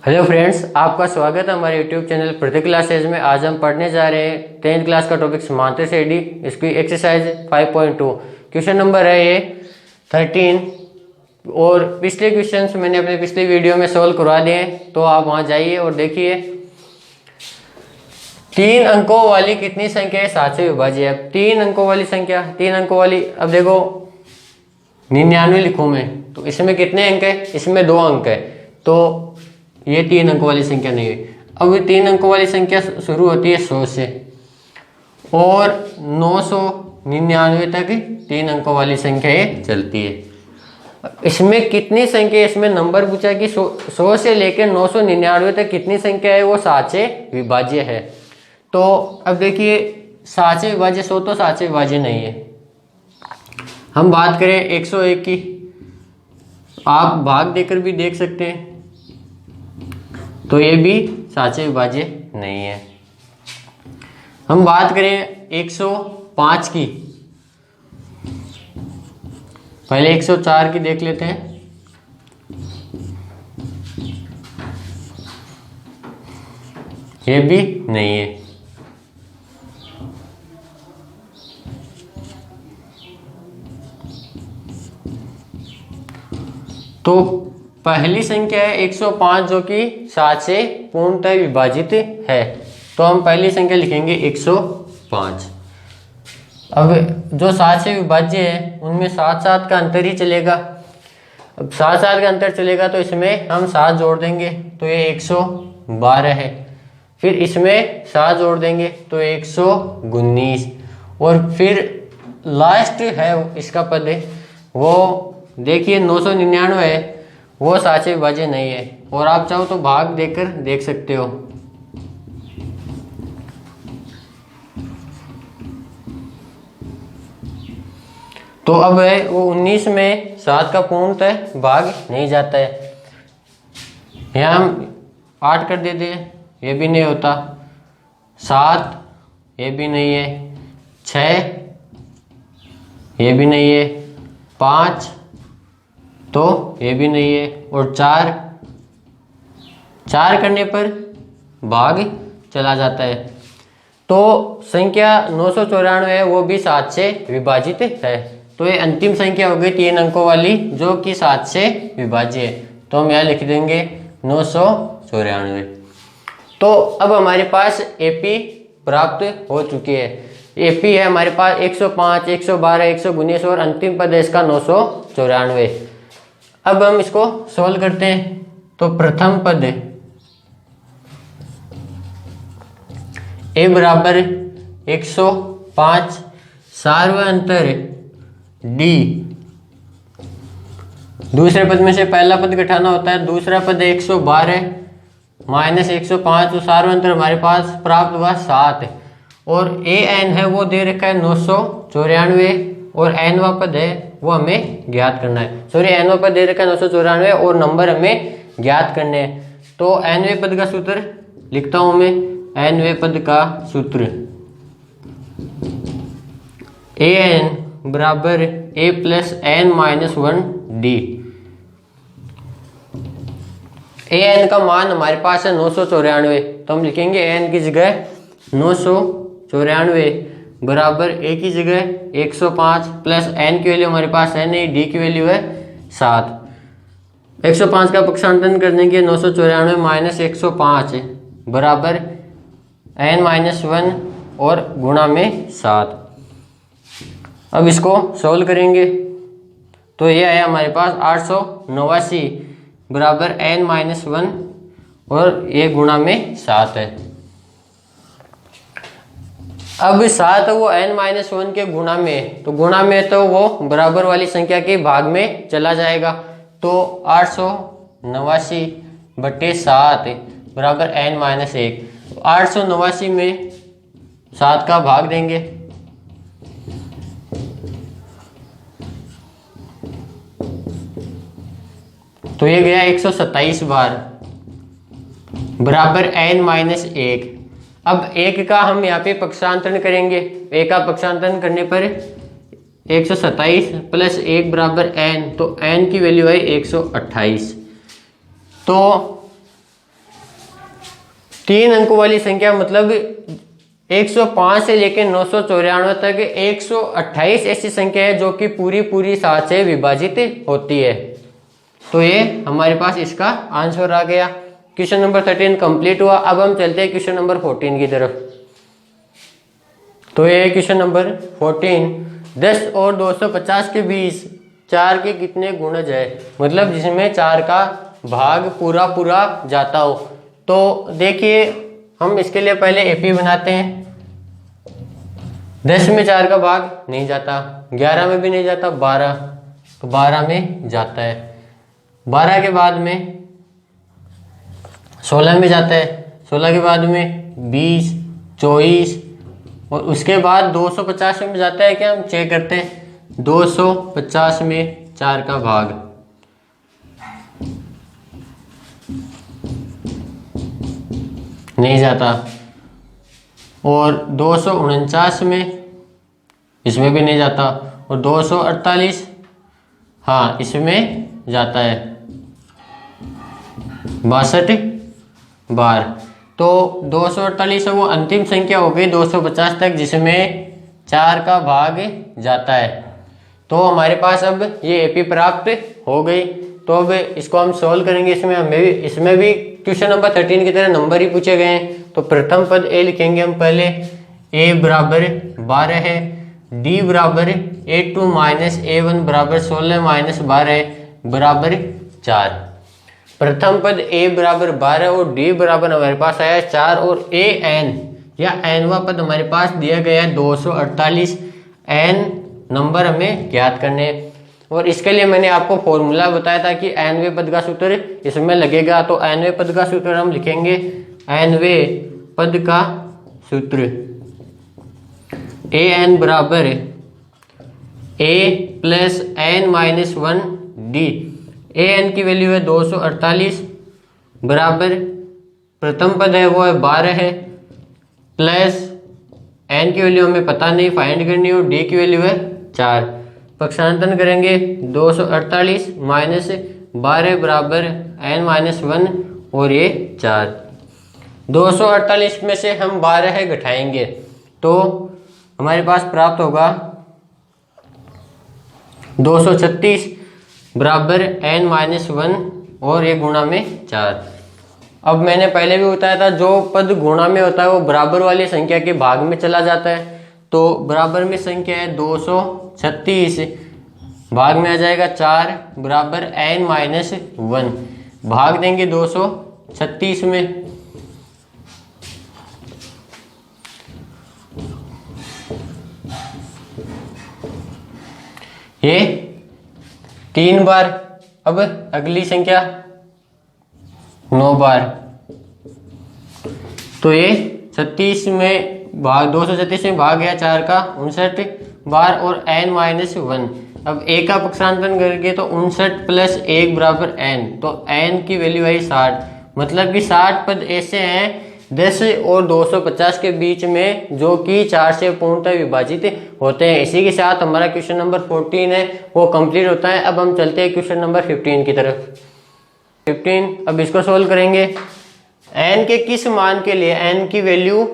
Hello friends, आपका स्वागत है हमारे यूट्यूब चैनल प्रतीक क्लासेज में। आज हम पढ़ने जा रहे हैं 10th क्लास का टॉपिक समांतर श्रेणी, इसकी एक्सरसाइज 5.2 क्वेश्चन नंबर है ये 13। और पिछले क्वेश्चंस मैंने अपने पिछले वीडियो में सॉल्व करवा दिए हैं, तो आप वहां जाइए और देखिए। 3 अंकों वाली कितनी संख्या है 7 से विभाज्य है। अब 3 अंकों वाली संख्या, 3 अंकों वाली, अब देखो 99 लिखूं मैं, तो इसमें कितने अंक है? इसमें 2 अंक है, तो ये 3 अंकों वाली संख्या नहीं है। अब ये 3 अंकों वाली संख्या शुरू होती है 100 से और 999 तक 3 अंकों वाली संख्या ये चलती है। इसमें कितनी संख्या, इसमें नंबर पूछा कि 100 से लेकर 999 तक कितनी संख्या है वो 7 से विभाज्य है। तो अब देखिए 7 से विभाज्य 100 तो 7 से विभाज्य नहीं है। हम बात करें 101 की, आप भाग देकर भी देख सकते हैं, तो ये भी 7 से विभाज्य नहीं है। हम बात करें 105 की, पहले 104 की देख लेते हैं। ये भी नहीं है। तो पहली संख्या है 105 जो कि 7 से पूर्णतः विभाजित है, तो हम पहली संख्या लिखेंगे 105। अब जो 7 से विभाज्य है उनमें 7 का अंतर ही चलेगा। अब 7 का अंतर चलेगा तो इसमें हम 7 जोड़ देंगे तो ये 112 है। फिर इसमें 7 जोड़ देंगे तो 119, और फिर लास्ट है इसका पद है वो देखिए 999 है, वो 7 से विभाज्य नहीं है। और आप चाहो तो भाग देकर देख सकते हो। तो अब है वो 19 में 7 का पूर्णतः भाग नहीं जाता है। यहाँ हम 8 कर देते हैं, ये भी नहीं होता। 7 ये भी नहीं है। 6 ये भी नहीं है। 5 तो ये भी नहीं है। और 4 करने पर भाग चला जाता है। तो संख्या 994 है, वो भी 7 से विभाजित है। तो ये अंतिम संख्या हो गई 3 अंकों वाली जो कि 7 से विभाज्य है। तो हम यहाँ लिख देंगे 994। तो अब हमारे पास एपी प्राप्त हो चुकी है। एपी है हमारे पास 105, 112, 119 और अंतिम पद है इसका 994। अब हम इसको सोल्व करते हैं। तो प्रथम पद ए बराबर 105, सार्वअंतर डी। दूसरे पद में से पहला पद घटाना होता है। दूसरा पद 112 माइनस 105, तो सार्वअंतर हमारे पास प्राप्त हुआ 7। और ए एन है वो दे रखा है 994, और एनवा पद है वो हमें ज्ञात करना है। सॉरी, एनवा पद दे रखा है 994 और नंबर हमें ज्ञात करने हैं। तो एनवे पद का सूत्र लिखता हूं मैं। एनवे पद का सूत्र ए एन बराबर ए plus N minus 1 D. A N का मान हमारे पास है 994, तो हम लिखेंगे एन की जगह 994 बराबर ए की जगह 105 प्लस एन की वैल्यू हमारे पास है नहीं, डी की वैल्यू है 7। 105 का पक्षांतरण करने के 994 माइनस 105 बराबर एन माइनस 1 और गुणा में 7। अब इसको सोल्व करेंगे तो ये है हमारे पास 889 बराबर एन माइनस 1 और ये गुणा में 7 है। अब 7 वो n माइनस 1 के गुणा में, तो गुणा में तो वो बराबर वाली संख्या के भाग में चला जाएगा। तो 889 बटे 7 बराबर n माइनस 1। 889 में 7 का भाग देंगे तो ये गया 127 बार बराबर n माइनस 1। अब 1 का हम यहाँ पे पक्षांतरण करेंगे। 1 का पक्षांतरण करने पर 127 प्लस 1 बराबर n, तो n की वैल्यू है 128। तो 3 अंकों वाली संख्या मतलब 105 से लेकर 994 तक 128 ऐसी संख्या है जो कि पूरी पूरी 7 से विभाजित होती है। तो ये हमारे पास इसका आंसर आ गया। क्वेश्चन नंबर 13 कंप्लीट हुआ। अब हम चलते हैं क्वेश्चन नंबर 14 की तरफ। तो ये क्वेश्चन नंबर 14, 10 और 250 के बीच 4 के कितने गुणज है, मतलब जिसमें 4 का भाग पूरा पूरा जाता हो। तो देखिए हम इसके लिए पहले एपी बनाते हैं। 10 में 4 का भाग नहीं जाता, 11 में भी नहीं जाता, 12 तो 12 में जाता है, 12 के बाद में 16 में जाता है, 16 के बाद में 20, 24 और उसके बाद 250 में जाता है क्या, हम चेक करते हैं। 250 में 4 का भाग नहीं जाता, और 249 में, इसमें भी नहीं जाता, और 248 हाँ इसमें जाता है, 62 बार। तो 248 वो अंतिम संख्या हो गई 250 तक जिसमें 4 का भाग जाता है। तो हमारे पास अब ये एपी प्राप्त हो गई। तो अब इसको हम सोल्व करेंगे। इसमें भी क्वेश्चन नंबर 13 की तरह नंबर ही पूछे गए हैं। तो प्रथम पद ए लिखेंगे हम पहले, ए बराबर 12 है, डी बराबर A2 माइनस A1 बराबर 16 माइनस 12 बराबर 4। प्रथम पद a बराबर 12 और d बराबर हमारे पास आया 4 और a n या nवा पद हमारे पास दिया गया है 248। n नंबर हमें ज्ञात करने हैं और इसके लिए मैंने आपको फॉर्मूला बताया था कि nवें पद का सूत्र इसमें लगेगा। तो nवें पद का सूत्र हम लिखेंगे, nवें पद का सूत्र an बराबर a plus n minus 1 d। an की वैल्यू है 248 बराबर प्रथम पद है वो है 12 है, प्लस n की वैल्यू हमें पता नहीं फाइंड करनी और d की वैल्यू है 4। पक्षांतरण करेंगे 248 माइनस 12 बराबर n माइनस 1 और ये 4। 248 में से हम 12 घटाएंगे तो हमारे पास प्राप्त होगा 236 बराबर n माइनस 1 और ये गुणा में 4। अब मैंने पहले भी बताया था जो पद गुणा में होता है वो बराबर वाली संख्या के भाग में चला जाता है। तो बराबर में संख्या है 236, भाग में आ जाएगा 4 बराबर n माइनस 1, भाग देंगे 236 में। ये 3 बार। अब अगली संख्या 9 बार। तो ये 36 में भाग 236 में भाग गया 4 का 59 बार और n माइनस 1। अब a का पक्षांतरण करके तो 59 प्लस 1 बराबर n। तो n की वैल्यू आई 60, मतलब कि 60 पद ऐसे हैं 10 और 250 के बीच में जो कि 4 से पूर्णतः विभाजित होते हैं। इसी के साथ हमारा क्वेश्चन नंबर 14 है वो कंप्लीट होता है। अब हम चलते हैं क्वेश्चन नंबर 15 की तरफ। 15 अब इसको सोल्व करेंगे। n के किस मान के लिए n की वैल्यू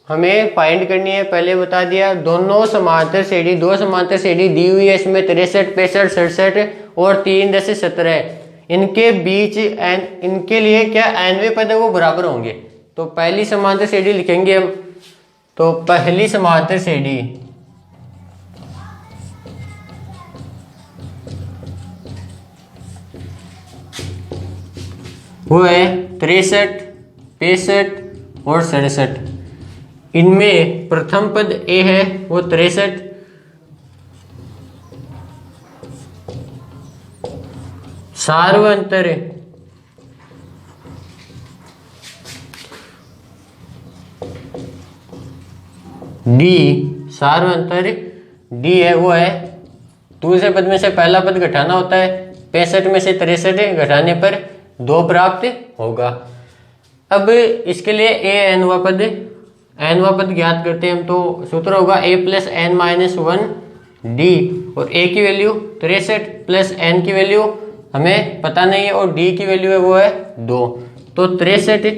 हमें फाइंड करनी है, पहले बता दिया। दोनों समांतर श्रेणी, दो समांतर श्रेणी दी हुई है, इसमें 63, 65, 67 और 3, 10, 17 इनके बीच n, इनके लिए क्या nवें पद है वो बराबर होंगे। तो पहली समांतर श्रेणी लिखेंगे हम। तो पहली समांतर श्रेणी वो है 63, 65 और 67। इनमें प्रथम पद a है वो 63, सार्वंतर d, सार्वंतर d है वो है, दूसरे पद में से पहला पद घटाना होता है, 65 में से 63 घटाने पर 2 प्राप्त होगा। अब इसके लिए nवा पद ज्ञात करते हैं हम। तो सूत्र होगा a plus n minus 1 d और a की वैल्यू 63 प्लस n की वैल्यू हमें पता नहीं है और d की वैल्यू है वो है 2। तो 63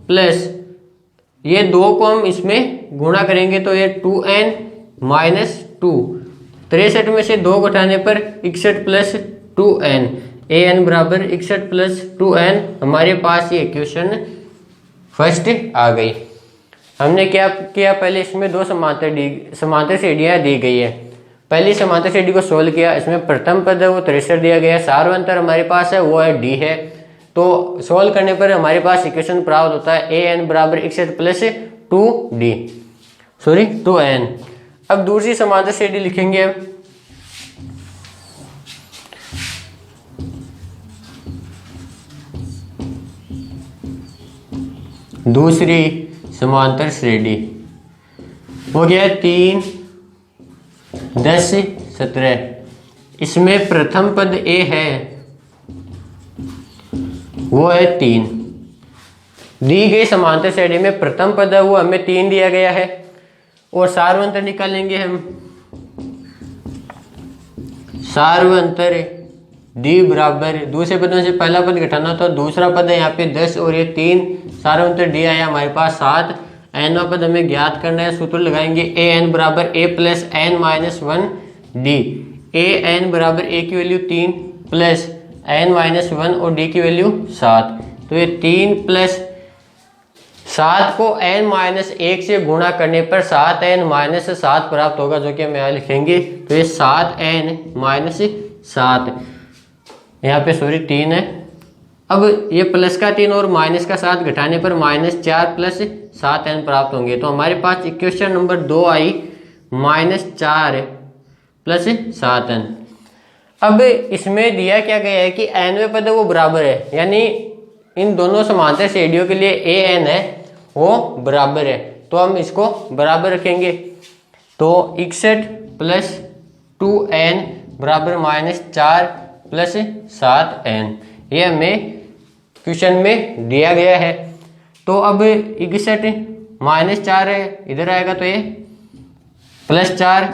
प्लस ये 2 को हम इसमें गुणा करेंगे तो ये 2n माइनस 2, 63 में से 2 घटाने पर 61 प्लस 2n, an बराबर 61 प्लस 2n। हमारे पास ये इक्वेशन फर्स्ट आ गई। हमने क्या किया, पहले इसमें 2 समांतर श्रेणियाँ दी गई है। पहली समांतर श्रेणी को सोल्व किया, इसमें प्रथम पद है वो 63 दिया गया है, सार्वंतर हमारे पास है वो है d है। तो सोल्व करने पर हमारे पास इक्वेशन प्राप्त होता है an बराबर 61 प्लस 2n। अब दूसरी समांतर श्रेणी लिखेंगे। अब दूसरी समांतर श्रेणी हो गया 3, 10, 17। इसमें प्रथम पद a है वो है 3। दी गई समांतर श्रेणी में प्रथम पद है वो हमें 3 दिया गया है। और सार्वंतर निकालेंगे हम। सार्वंतर d बराबर, दूसरे पदों से पहला पद घटाना तो दूसरा पद है यहाँ पे 10 और ये 3, सार्वंतर d आया हमारे पास 7। n पद हमें ज्ञात करना है, सूत्र लगाएंगे an बराबर a plus n minus 1 d। an बराबर a की वैल्यू 3 प्लस n माइनस 1 और d की वैल्यू 7। तो ये 3 प्लस 7 को n माइनस 1 से गुणा करने पर 7n माइनस 7 प्राप्त होगा, जो कि हम यहाँ लिखेंगे। तो ये 7n माइनस 7, यहाँ पे सॉरी 3 है। अब ये प्लस का 3 और माइनस का 7 घटाने पर -4 प्लस 7n प्राप्त होंगे। तो हमारे पास इक्वेशन नंबर 2 आई -4 प्लस 7n। अब इसमें दिया क्या गया है कि nवें पद वो बराबर है, यानी इन दोनों समांतर श्रेणियों के लिए an है वो बराबर है। तो हम इसको बराबर रखेंगे। तो 61 प्लस 2n बराबर -4 प्लस 7n, ये हमें क्वेश्चन में दिया गया है। तो अब 61 -4 है, इधर आएगा तो ये +4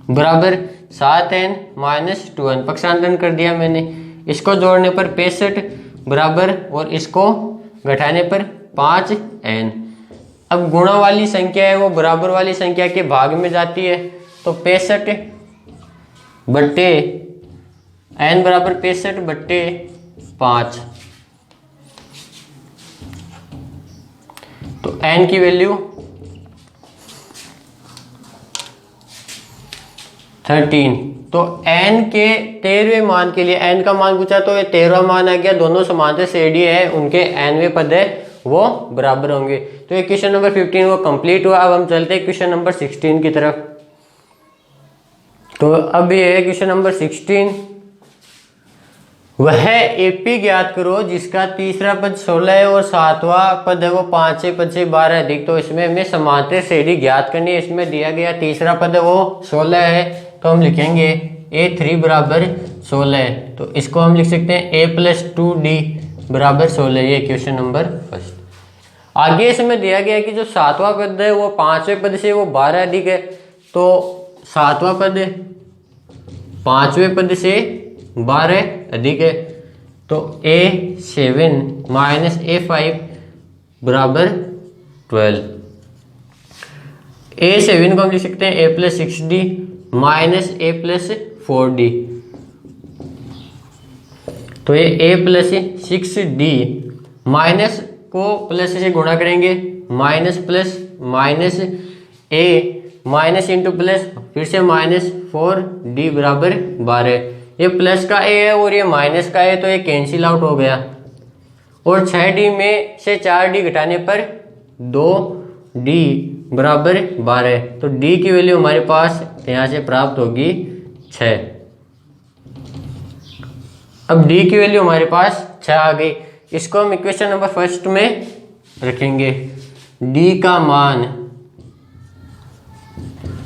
बराबर 7n माइनस 2n, पक्षांतरण कर दिया मैंने। इसको जोड़ने पर 65 बराबर और इसको घटाने पर 5n। अब गुणा वाली संख्या है वो बराबर वाली संख्या के भाग में जाती है। तो 65 बट्टे n बराबर 65 बट्टे 5। तो n की वैल्यू 13। तो n के 13वें मान के लिए, n का मान पूछा तो ये 13वां मान आ गया। दोनों समांतर श्रेणी है, उनके nवें पद है वो बराबर होंगे। तो ये क्वेश्चन नंबर 15 वो कंप्लीट हुआ। अब हम चलते हैं क्वेश्चन नंबर 16 की तरफ। तो अब ये है क्वेश्चन नंबर 16। वह एपी ज्ञात करो जिसका तीसरा पद 16 है और 7वां पद है वो 5 पद से 12 अधिक। तो इसमें हमें समांतर श्रेणी ज्ञात करनी है। इसमें दिया गया तीसरा पद है वो 16 है, तो हम लिखेंगे a3 बराबर 16 है। तो इसको हम लिख सकते हैं a प्लस 2d बराबर 16। ये क्वेश्चन नंबर फर्स्ट। आगे इसमें दिया गया है कि जो 7वां पद है वो 5वें पद से वो 12 अधिक है। तो 7वां पद 5वें पद से 12 अधिक है। तो a7 माइनस a5 बराबर 12। a7 को हम लिख सकते हैं a plus 6d minus a plus 4d। तो ये a प्लस 6d माइनस को प्लस से गुणा करेंगे, minus plus minus a minus into plus फिर से -4d बराबर 12। ये प्लस का a है और ये माइनस का है, तो ये कैंसिल आउट हो गया। और 6d में से 4d घटाने पर 2d बराबर 12। तो d की वैल्यू हमारे पास यहाँ से प्राप्त होगी 6। अब d की वैल्यू हमारे पास 6 आ गई। इसको हम इक्वेशन नंबर फर्स्ट में रखेंगे। d का मान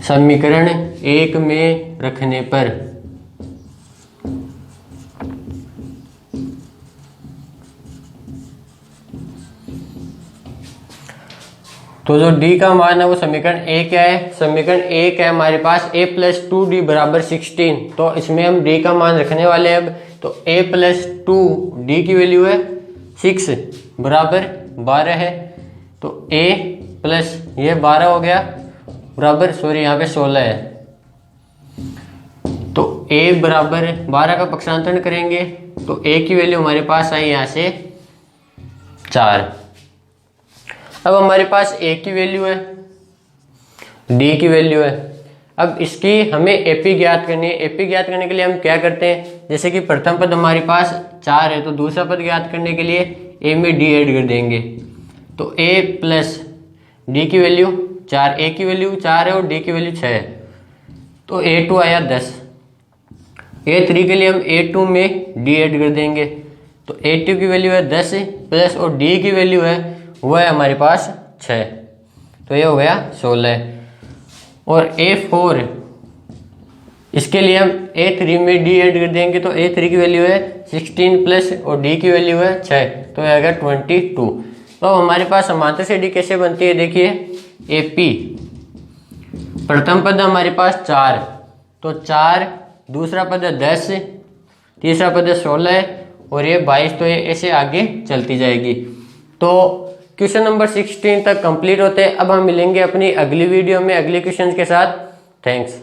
समीकरण 1 में रखने पर तो जो d का मान है वो समीकरण 1 क्या है, समीकरण 1 है हमारे पास a प्लस 2d बराबर 16। तो इसमें हम d का मान रखने वाले हैं। अब तो a प्लस 2d की वैल्यू है 6 बराबर 12 है। तो a प्लस ये 12 हो गया बराबर, सॉरी यहाँ पे 16 है, तो a बराबर 12 का पक्षांतरण करेंगे तो a की वैल्यू हमारे पास आई यहाँ से 4। अब हमारे पास a की वैल्यू है, d की वैल्यू है। अब इसकी हमें एपी ज्ञात करनी है। एपी ज्ञात करने के लिए हम क्या करते हैं, जैसे कि प्रथम पद हमारे पास 4 है तो दूसरा पद ज्ञात करने के लिए a में d ऐड कर देंगे, तो a प्लस d की वैल्यू 4, a की वैल्यू 4 है और d की वैल्यू 6 है, तो a2 आया 10। a3 के लिए हम a2 में d ऐड कर देंगे, तो a2 की वैल्यू है 10 प्लस और d की वैल्यू है वो है हमारे पास 6, तो ये हो गया 16। और a4 इसके लिए हम a3 में d ऐड कर देंगे, तो a3 की वैल्यू है 16 प्लस और d की वैल्यू है 6, तो ये आएगा 22। तो हमारे पास समांतर श्रेणी कैसे बनती है, देखिए AP प्रथम पद हमारे पास 4, तो 4, दूसरा पद है 10, तीसरा पद है 16 और ये 22, तो ये ऐसे आगे चलती जाएगी। तो क्वेश्चन नंबर 16 तक कंप्लीट होते हैं। अब हम मिलेंगे अपनी अगली वीडियो में अगले क्वेश्चन के साथ। थैंक्स।